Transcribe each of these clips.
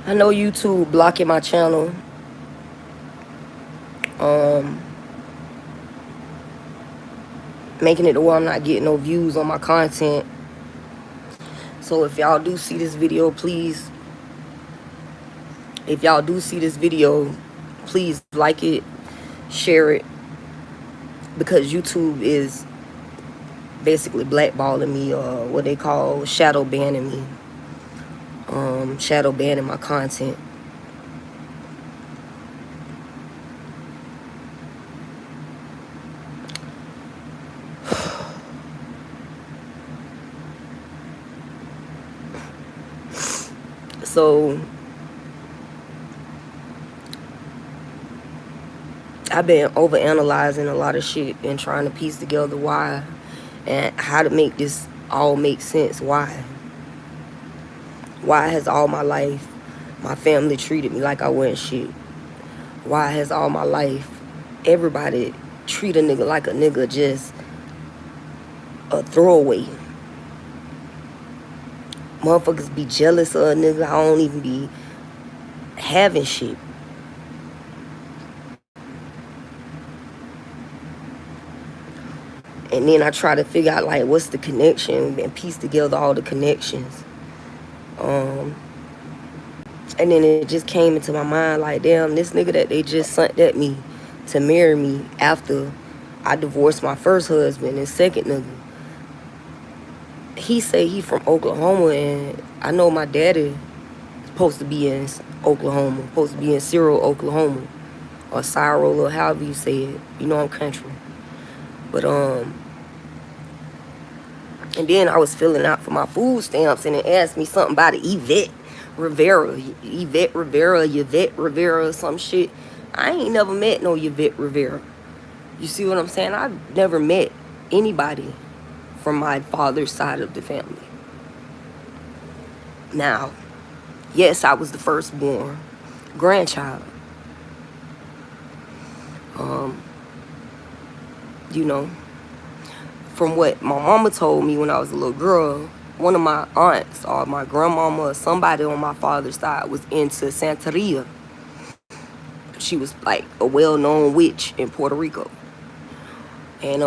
I know YouTube blocking my channel. Um, Making it to where I'm not getting no views on my content. So if y'all do see this video, please, if y'all do see this video, please like it, share it, because YouTube is basically blackballing me, or what they call shadow banning me, shadow banning my content. So I've been overanalyzing a lot of shit and trying to piece together why and how to make this all make sense. Why has all my life my family treated me like I wasn't shit? Why has all my life everybody treat a nigga like a nigga just a throwaway? Motherfuckers be jealous of a nigga. I don't even be having shit. And then I try to figure out, like, what's the connection and piece together all the connections. And then it just came into my mind, like, damn, this nigga that they just sent at me to marry me after I divorced my first husband and second nigga. He say he from Oklahoma, and I know my daddy supposed to be in Oklahoma, supposed to be in Cyril, Oklahoma, or Cyril, or however you say it. You know I'm country. But and then I was filling out for my food stamps, and it asked me something about Yvette Rivera, Yvette Rivera, some shit. I ain't never met no Yvette Rivera. You see what I'm saying? I've never met anybody from my father's side of the family. Now, yes, I was the firstborn grandchild. You know, from what my mama told me when I was a little girl, one of my aunts or my grandmama or somebody on my father's side was into Santeria. She was like a well-known witch in Puerto Rico. And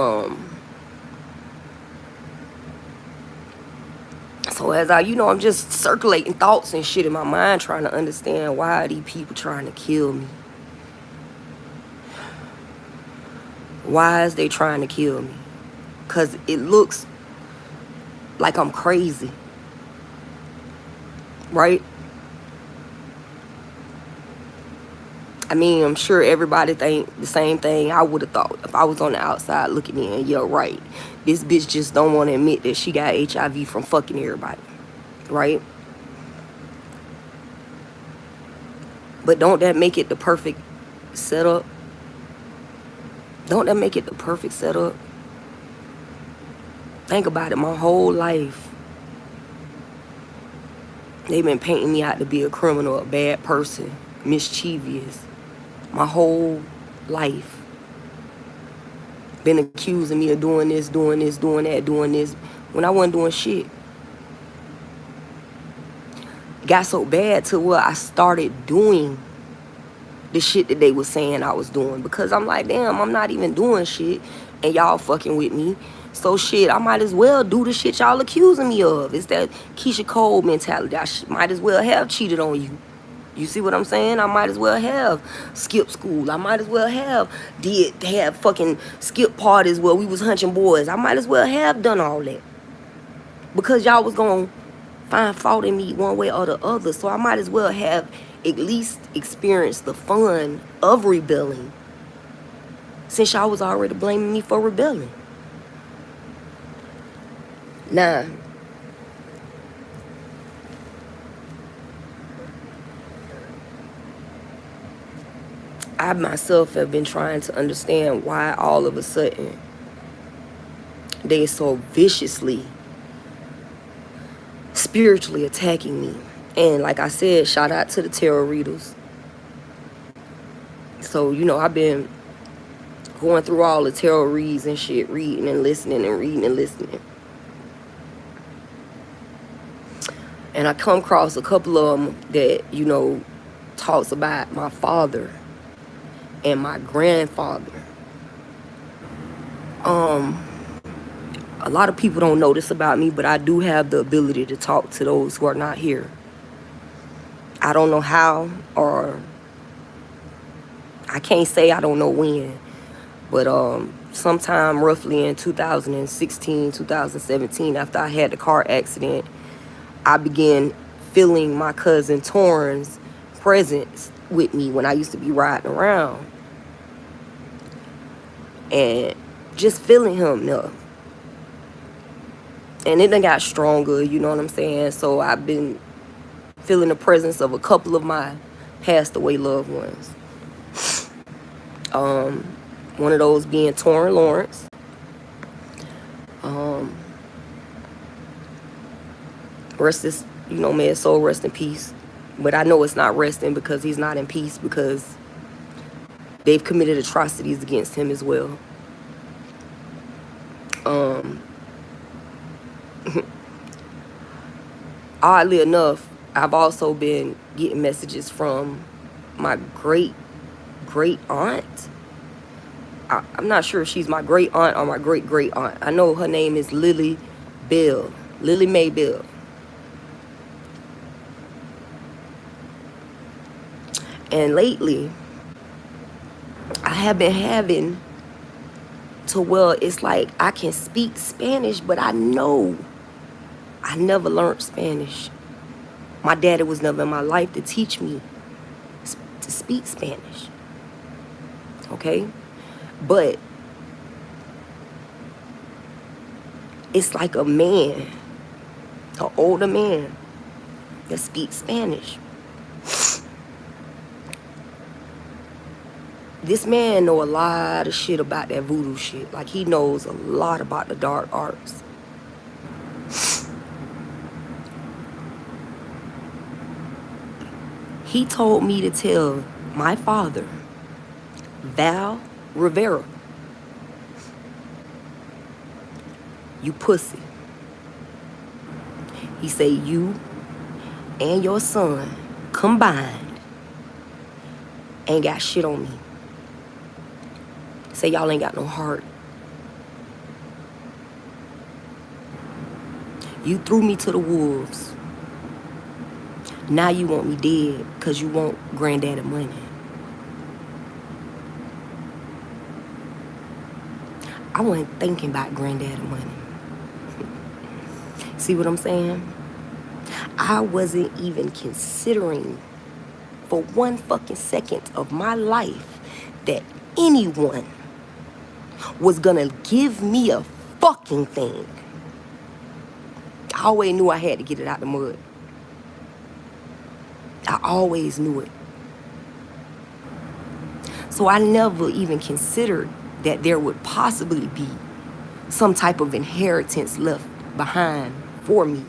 so as I'm just circulating thoughts and shit in my mind, trying to understand why are these people trying to kill me. Why is they trying to kill me? Because it looks like I'm crazy. Right? I mean, I'm sure everybody think the same thing I would have thought if I was on the outside looking in. Yeah, right. This bitch just don't want to admit that she got HIV from fucking everybody. Right? But don't that make it the perfect setup? Don't that make it the perfect setup? Think about it. My whole life, they've been painting me out to be a criminal, a bad person, mischievous. My whole life. Been accusing me of doing this, doing that, doing this, when I wasn't doing shit. Got so bad to where I started doing the shit that they was saying I was doing. Because I'm like, damn, I'm not even doing shit, and y'all fucking with me. So shit, I might as well do the shit y'all accusing me of. It's that Keisha Cole mentality. I might as well have cheated on you. You see what I'm saying? I might as well have skipped school. I might as well have fucking skip parties where we was hunching boys. I might as well have done all that. Because y'all was gonna find fault in me one way or the other. So I might as well have at least experienced the fun of rebelling, since y'all was already blaming me for rebelling. Nah. I myself have been trying to understand why all of a sudden they so viciously spiritually attacking me. And like I said, shout out to the tarot readers. So, I've been going through all the tarot reads and shit, reading and listening and reading and listening. And I come across a couple of them that, you know, talks about my father and my grandfather. A lot of people don't know this about me, but I do have the ability to talk to those who are not here. I don't know how, or I can't say I don't know when, but sometime roughly in 2016, 2017, after I had the car accident, I began feeling my cousin Torrin's presence with me when I used to be riding around. And just feeling him now. And it done got stronger, you know what I'm saying? So I've been feeling the presence of a couple of my passed away loved ones. One of those being Torrin Lawrence. Rest his, you know, may his soul rest in peace. But I know it's not resting because he's not in peace, because they've committed atrocities against him as well. Oddly enough, I've also been getting messages from my great aunt. I'm not sure if she's my great aunt or my great aunt. I know her name is Lily Bell, Lily Mae Bell. And lately, I have been having to, well, it's like I can speak Spanish, but I know I never learned Spanish. My daddy was never in my life to teach me to speak Spanish. Okay? But it's like a man, an older man that speaks Spanish. This man know a lot of shit about that voodoo shit. Like, he knows a lot about the dark arts. He told me to tell my father, Val Rivera, you pussy. He say you and your son combined ain't got shit on me. Say y'all ain't got no heart. You threw me to the wolves. Now you want me dead because you want granddaddy money. I wasn't thinking about granddaddy money. See what I'm saying? I wasn't even considering for one fucking second of my life that anyone was gonna give me a fucking thing. I always knew I had to get it out the mud. I always knew it. So I never even considered that there would possibly be some type of inheritance left behind for me.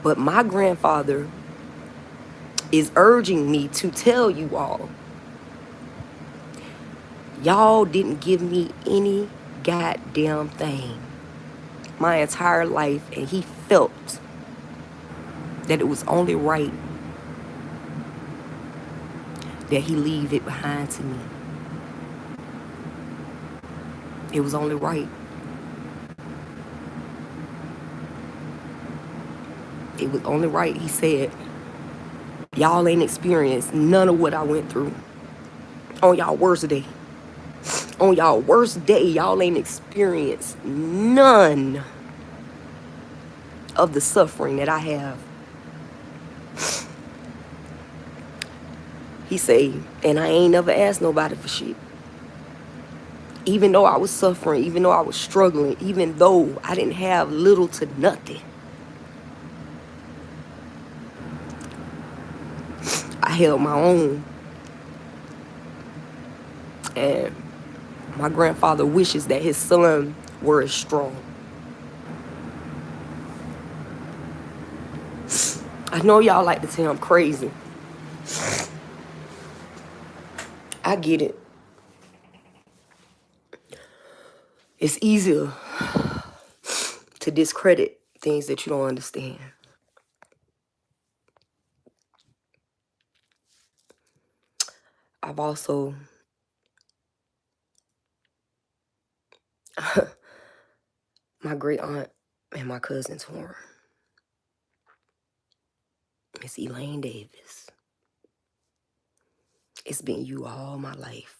But my grandfather is urging me to tell you all, y'all didn't give me any goddamn thing my entire life, and he felt that it was only right that he leave it behind to me. It was only right. It was only right. He said, y'all ain't experienced none of what I went through. On y'all worst day. On y'all worst day, y'all ain't experienced none of the suffering that I have. He say, and I ain't never asked nobody for shit. Even though I was suffering, even though I was struggling, even though I didn't have little to nothing, I held my own. And my grandfather wishes that his son were as strong. I know y'all like to say I'm crazy. I get it. It's easier to discredit things that you don't understand. I've also my great aunt and my cousin Torn, Miss Elaine Davis. It's been you all my life.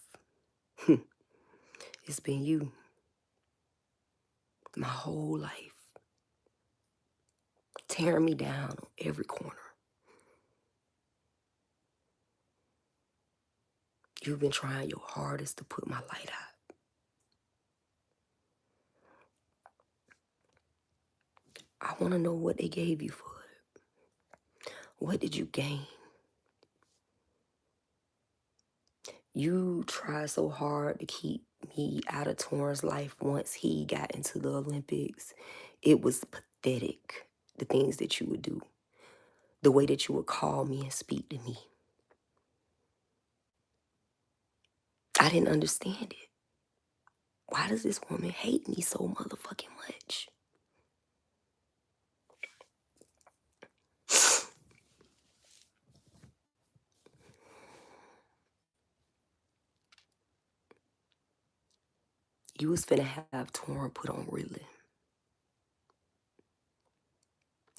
It's been you my whole life, tearing me down on every corner. You've been trying your hardest to put my light out. I want to know what they gave you for it. What did you gain? You tried so hard to keep me out of Torrance life once he got into the Olympics. It was pathetic, the things that you would do, the way that you would call me and speak to me. I didn't understand it. Why does this woman hate me so motherfucking much? You was finna have Torn put on Ritalin.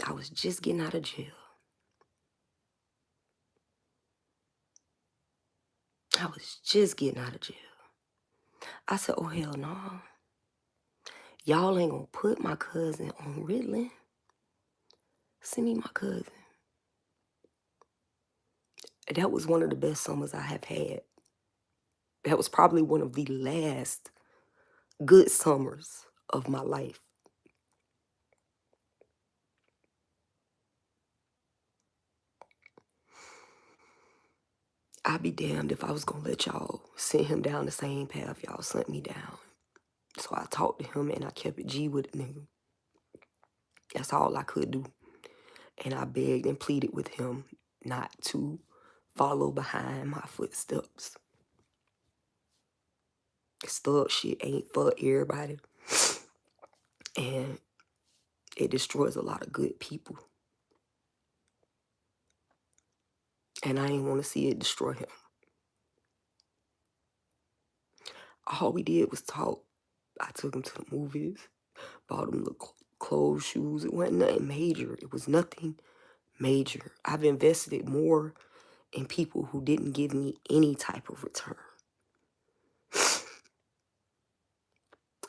I was just getting out of jail. I was just getting out of jail. I said, oh, hell no. Y'all ain't gonna put my cousin on Ritalin. Send me my cousin. That was one of the best summers I have had. That was probably one of the last good summers of my life. I'd be damned if I was gonna let y'all send him down the same path y'all sent me down. So I talked to him and I kept it G with the nigga. That's all I could do. And I begged and pleaded with him not to follow behind my footsteps. Thug shit ain't for everybody. And it destroys a lot of good people. And I ain't want to see it destroy him. All we did was talk. I took him to the movies, bought him little clothes, shoes. It wasn't nothing major. It was nothing major. I've invested more in people who didn't give me any type of return.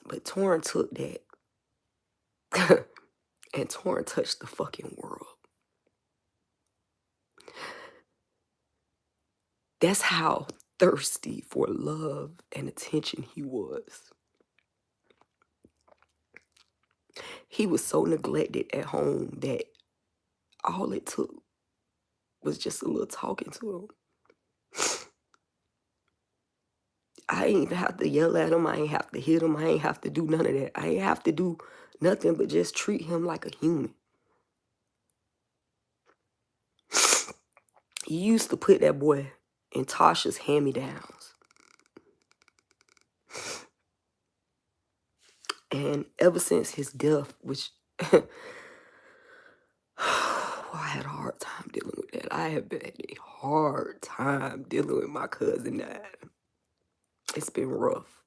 But Torn took that. And Torn touched the fucking world. That's how thirsty for love and attention he was. He was so neglected at home that all it took was just a little talking to him. I ain't even have to yell at him. I ain't have to hit him. I ain't have to do none of that. I ain't have to do nothing but just treat him like a human. He used to put that boy in Tasha's hand-me-downs. And ever since his death, which I had a hard time dealing with that. I have had a hard time dealing with my cousin dying. It's been rough.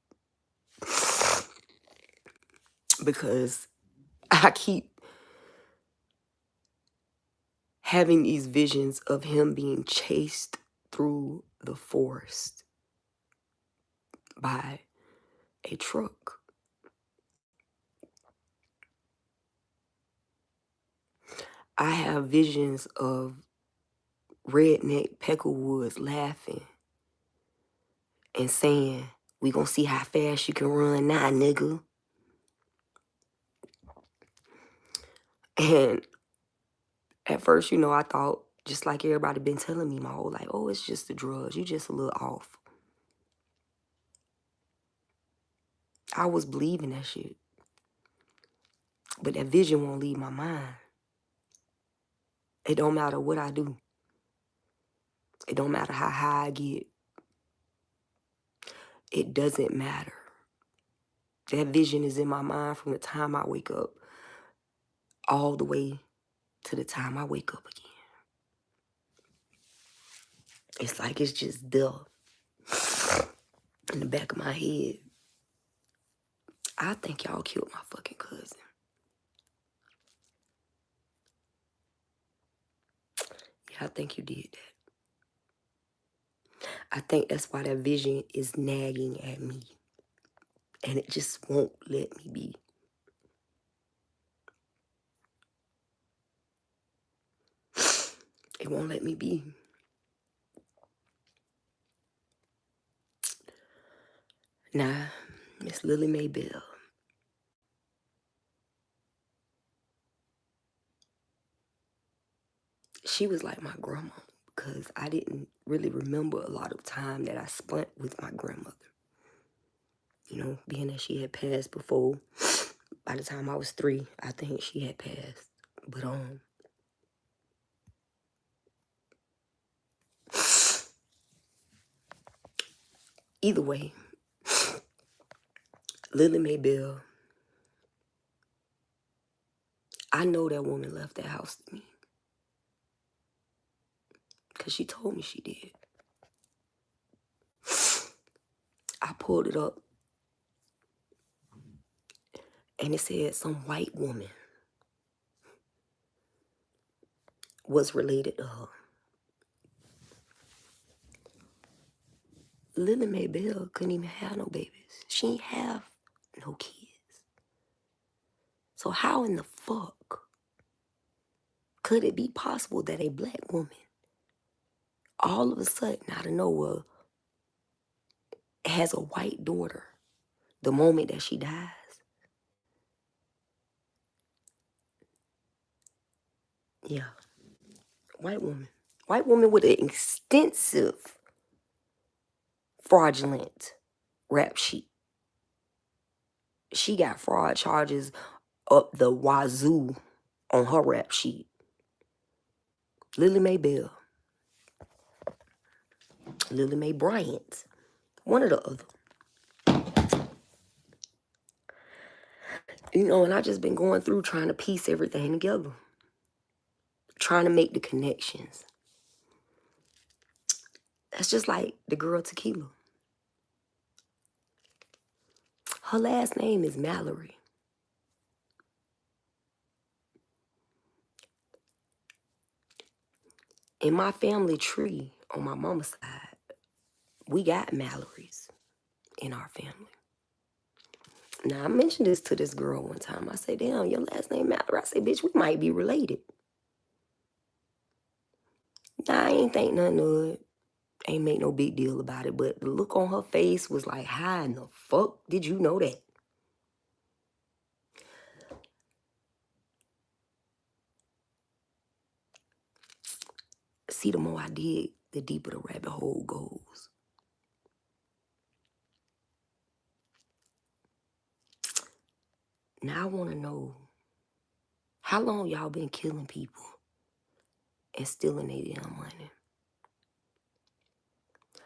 Because I keep having these visions of him being chased through the forest by a truck. I have visions of redneck Peckerwoods laughing and saying, we gonna see how fast you can run now, nigga. And at first, you know, I thought, just like everybody been telling me my whole life, oh, it's just the drugs. You just a little off. I was believing that shit. But that vision won't leave my mind. It don't matter what I do. It don't matter how high I get. It doesn't matter. That vision is in my mind from the time I wake up all the way to the time I wake up again. It's like it's just there in the back of my head. I think y'all killed my fucking cousin. Yeah, I think you did that. I think that's why that vision is nagging at me. And it just won't let me be. It won't let me be. Now, Miss Lily Mae Bell. She was like my grandma because I didn't really remember a lot of time that I spent with my grandmother. You know, being that she had passed before, by the time I was 3, I think she had passed. But either way, Lily Mae Bell, I know that woman left that house to me because she told me she did. I pulled it up and it said some white woman was related to her. Lily Mae Bell couldn't even have no babies. She ain't have no kids. So how in the fuck could it be possible that a black woman all of a sudden out of nowhere has a white daughter the moment that she dies? Yeah, white woman. White woman with an extensive fraudulent rap sheet. She got fraud charges up the wazoo on her rap sheet. Lily Mae Bell. Lily Mae Bryant. One or the other. You know, and I just been going through trying to piece everything together. Trying to make the connections. That's just like the girl Tequila. Her last name is Mallory. In my family tree, on my mama's side, we got Mallory's in our family. Now, I mentioned this to this girl one time. I said, damn, your last name Mallory. I said, bitch, we might be related. Nah, I ain't think nothing of it. Ain't make no big deal about it. But the look on her face was like, how in the fuck did you know that? See, the more I dig, the deeper the rabbit hole goes. Now I want to know, how long y'all been killing people and stealing their damn money?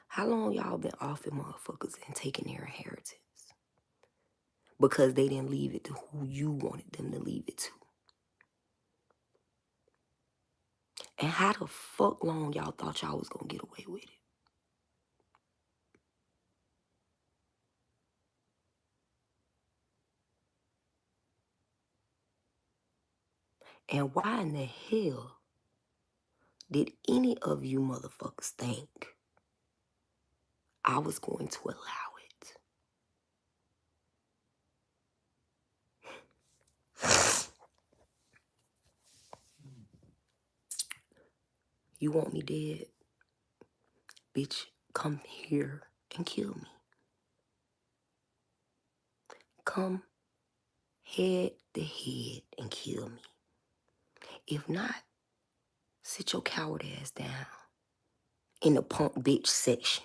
How long y'all been offing motherfuckers and taking their inheritance? Because they didn't leave it to who you wanted them to leave it to. And how the fuck long y'all thought y'all was gonna get away with it? And why in the hell did any of you motherfuckers think I was going to allow it? You want me dead? Bitch, come here and kill me. Come head to head and kill me. If not, sit your coward ass down in the punk bitch section.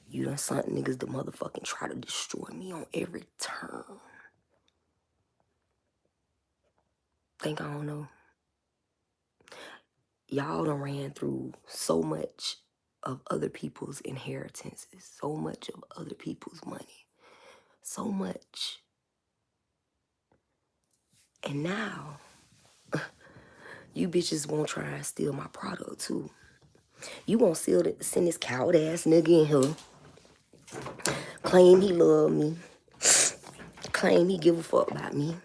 You done sent niggas to motherfucking try to destroy me on every turn. Think I don't know? Y'all done ran through so much of other people's inheritances, so much of other people's money, so much And now, you bitches won't try and steal my product too. You won't send this coward ass nigga in here, claim he love me, claim he give a fuck about me.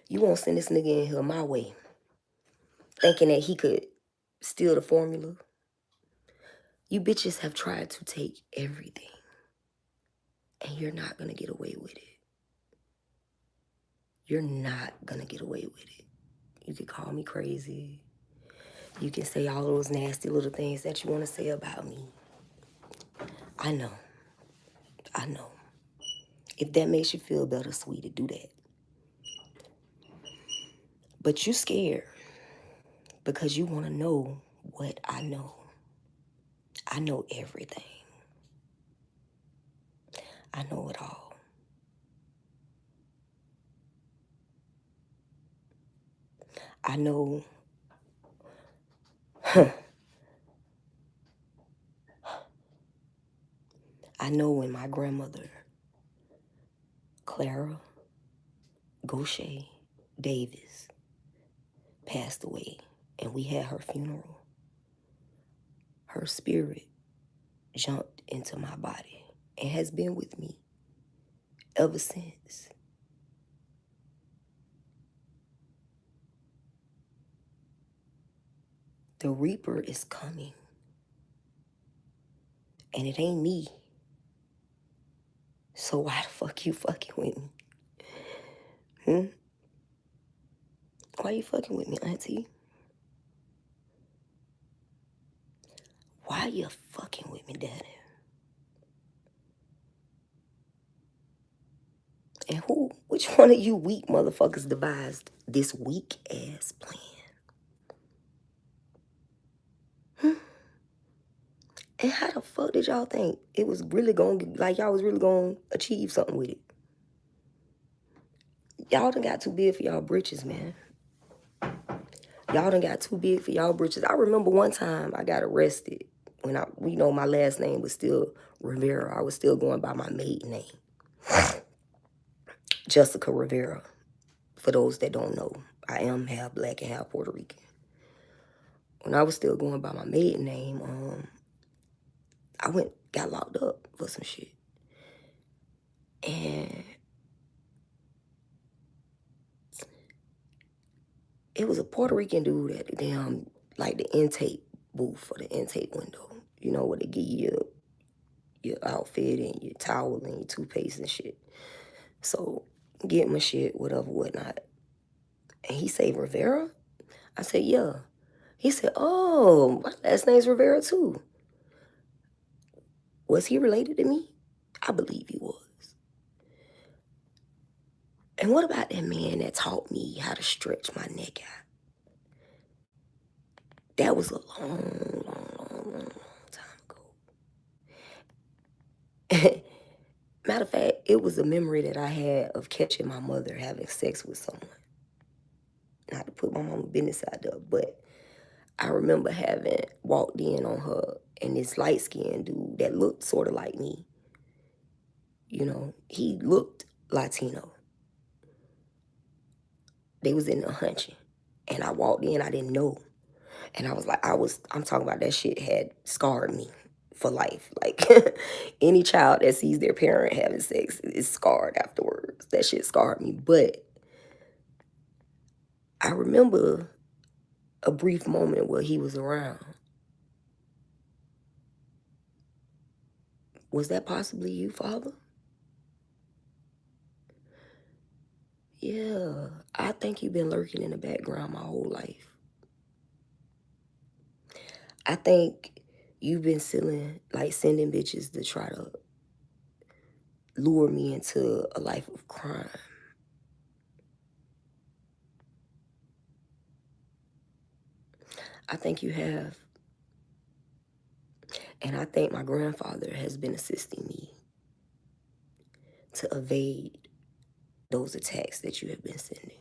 You won't send this nigga in here my way, thinking that he could steal the formula. You bitches have tried to take everything, and you're not gonna get away with it. You're not gonna get away with it. You can call me crazy. You can say all those nasty little things that you want to say about me. I know. I know. If that makes you feel better, sweetie, do that. But you scared because you want to know what I know. I know everything. I know it all. I know. I know when my grandmother, Clara Gaucher Davis, passed away and we had her funeral, her spirit jumped into my body and has been with me ever since. The Reaper is coming. And it ain't me. So why the fuck you fucking with me? Why you fucking with me, auntie? Why you fucking with me, daddy? And which one of you weak motherfuckers devised this weak ass plan? And how the fuck did y'all think it was really gonna, like y'all was really gonna achieve something with it? Y'all done got too big for y'all britches, man. Y'all done got too big for y'all britches. I remember one time I got arrested when my last name was still Rivera. I was still going by my maiden name. Jessica Rivera. For those that don't know, I am half black and half Puerto Rican. When I was still going by my maiden name, I got locked up for some shit. And it was a Puerto Rican dude at the damn, like the intake booth or the intake window. You know, where they give you your outfit and your towel and your toothpaste and shit. So, get my shit, whatever, whatnot. And he said, Rivera? I said, yeah. He said, oh, my last name's Rivera too. Was he related to me? I believe he was. And what about that man that taught me how to stretch my neck out? That was a long time ago. Matter of fact, it was a memory that I had of catching my mother having sex with someone. Not to put my mama's business out there, but I remember having walked in on her and this light-skinned dude that looked sort of like me. You know, he looked Latino. They was in there hunching. And I walked in, I didn't know. And I was like, I'm talking about that shit had scarred me for life. Like, any child that sees their parent having sex is scarred afterwards. That shit scarred me. But I remember a brief moment where he was around. Was that possibly you, Father? Yeah, I think you've been lurking in the background my whole life. I think you've been sending bitches to try to lure me into a life of crime. I think you have. And I think my grandfather has been assisting me to evade those attacks that you have been sending.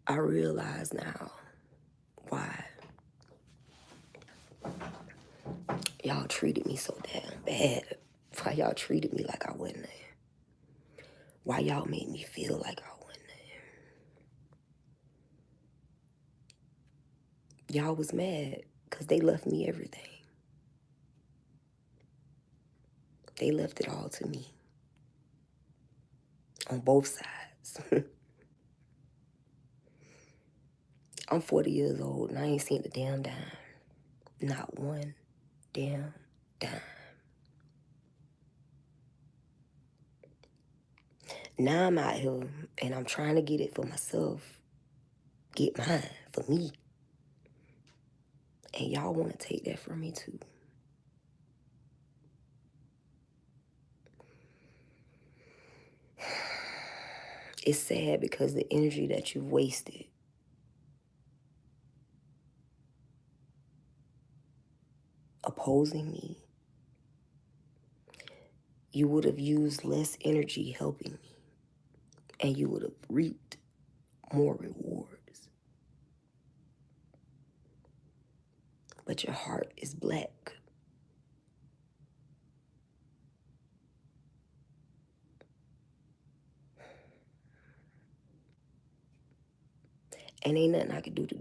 I realize now why. Y'all treated me so damn bad. Why y'all treated me like I wasn't there? Why y'all made me feel like I wasn't there? Y'all was mad because they left me everything. They left it all to me. On both sides. I'm 40 years old and I ain't seen a damn dime. Not one damn dime. Now I'm out here and I'm trying to get it for myself. Get mine for me. And y'all want to take that from me too. It's sad because the energy that you've wasted opposing me, you would have used less energy helping me and you would have reaped more rewards. But your heart is black. And ain't nothing I can do to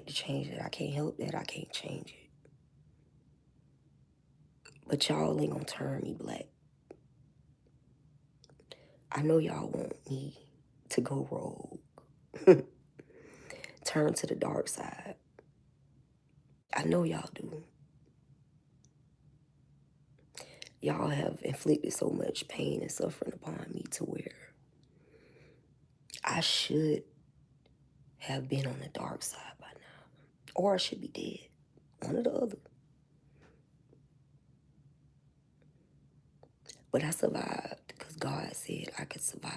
change it. I can't help that. I can't change it. But y'all ain't gonna turn me black. I know y'all want me to go rogue. Turn to the dark side. I know y'all do. Y'all have inflicted so much pain and suffering upon me to where I should have been on the dark side by now. Or I should be dead. One or the other. But I survived because God said I could survive.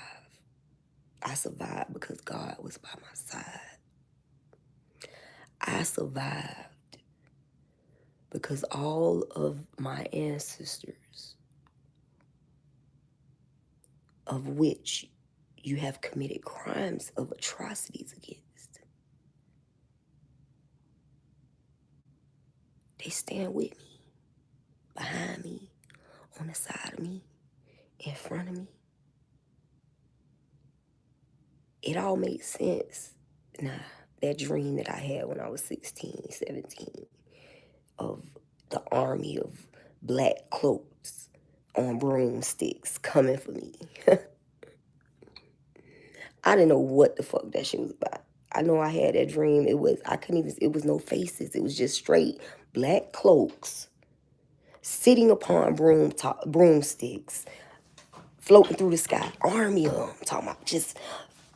I survived because God was by my side. I survived because all of my ancestors, of which you have committed crimes of atrocities against, they stand with me, behind me, on the side of me, in front of me. It all makes sense. Now, that dream that I had when I was 16, 17, of the army of black cloaks on broomsticks coming for me. I didn't know what the fuck that shit was about. I know I had that dream. It was no faces. It was just straight black cloaks sitting upon broomsticks, floating through the sky. Army of them. Talking about just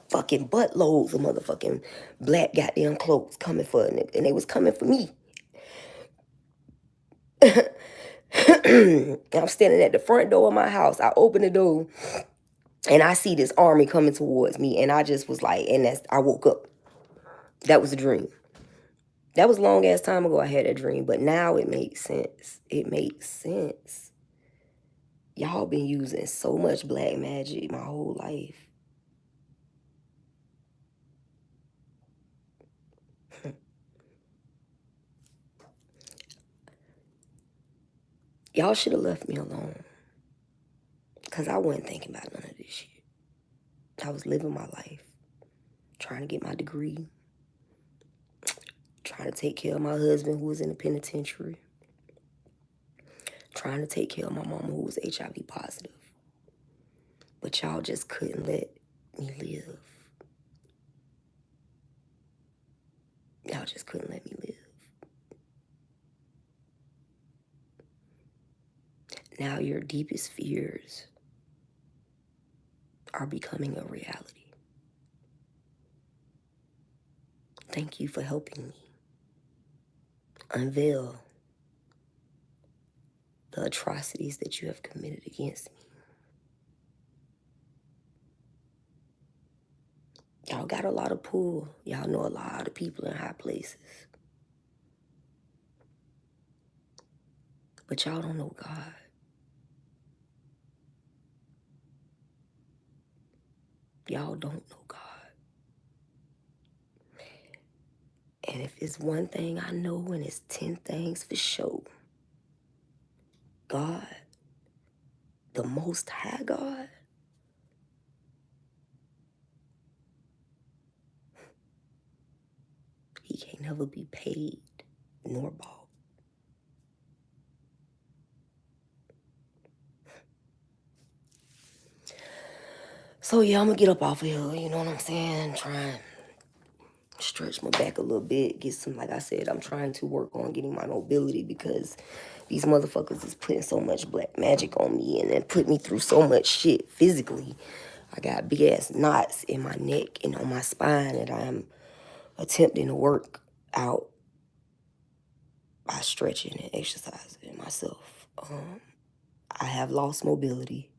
fucking buttloads of motherfucking black goddamn cloaks coming for a nigga. And they was coming for me. I'm standing at the front door of my house. I open the door and I see this army coming towards me. And I just was like, I woke up. That was a dream. That was a long ass time ago I had that dream. But now it makes sense. It makes sense. Y'all been using so much black magic my whole life. Y'all should have left me alone. Because I wasn't thinking about none of this shit. I was living my life. Trying to get my degree. Trying to take care of my husband who was in the penitentiary. Trying to take care of my mama who was HIV positive. But y'all just couldn't let me live. Y'all just couldn't let me live. Now your deepest fears are becoming a reality. Thank you for helping me unveil the atrocities that you have committed against me. Y'all got a lot of pull. Y'all know a lot of people in high places. But y'all don't know God. Y'all don't know God. And if it's one thing I know, and it's 10 things for sure, Most High God. He can't never be paid nor bought. So yeah, I'm gonna get up off of here, you know what I'm saying? Try and stretch my back a little bit, get some, like I said, I'm trying to work on getting my mobility because these motherfuckers is putting so much black magic on me and then put me through so much shit physically. I got big ass knots in my neck and on my spine that I'm attempting to work out by stretching and exercising myself. I have lost mobility.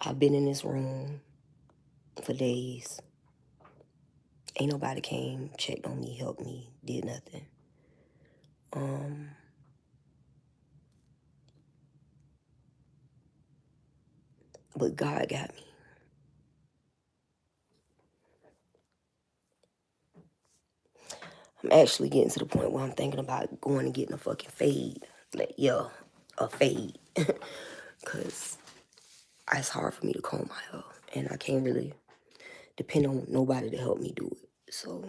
I've been in this room for days. Ain't nobody came, checked on me, helped me, did nothing. But God got me. I'm actually getting to the point where I'm thinking about going and getting a fucking fade. Like, yeah, a fade. Because it's hard for me to comb my hair. And I can't really depend on nobody to help me do it. So,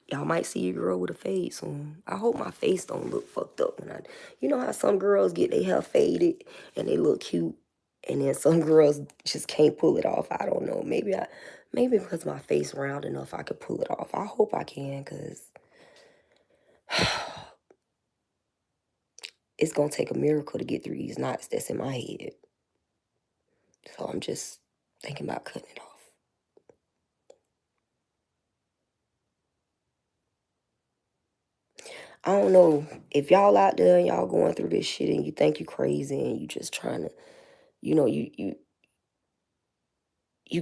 y'all might see your girl with a fade soon. I hope my face don't look fucked up when you know how some girls get their hair faded and they look cute, and then some girls just can't pull it off. I don't know. Maybe because my face round enough, I could pull it off. I hope I can, because it's gonna take a miracle to get through these knots that's in my head. So I'm just thinking about cutting it off. I don't know if y'all out there and y'all going through this shit and you think you crazy and you just trying to, you know, you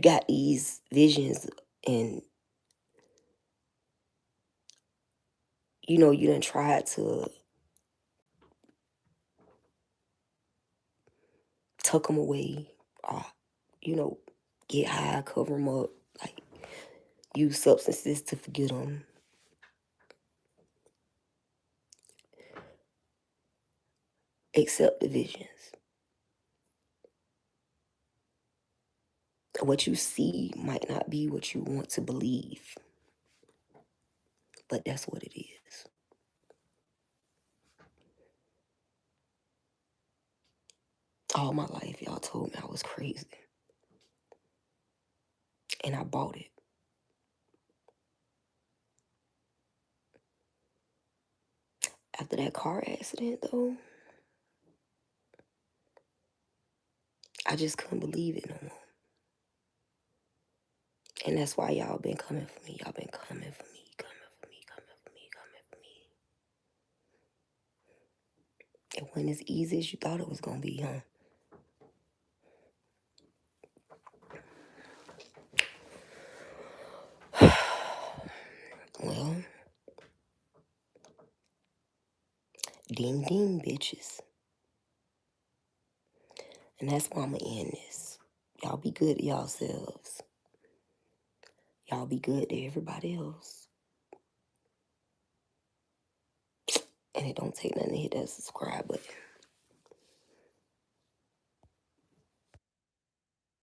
got these visions and, you know, you done tried to tuck them away or, you know, get high, cover them up, like use substances to forget them. Accept the visions. What you see might not be what you want to believe, but that's what it is. All my life, y'all told me I was crazy. And I bought it. After that car accident, though, I just couldn't believe it no more. And that's why y'all been coming for me. Y'all been coming for me, coming for me, coming for me, coming for me. It wasn't as easy as you thought it was going to be, huh? Well, ding ding, bitches. And that's why I'm going to end this. Y'all be good to yourselves. Y'all be good to everybody else. And it don't take nothing to hit that subscribe button.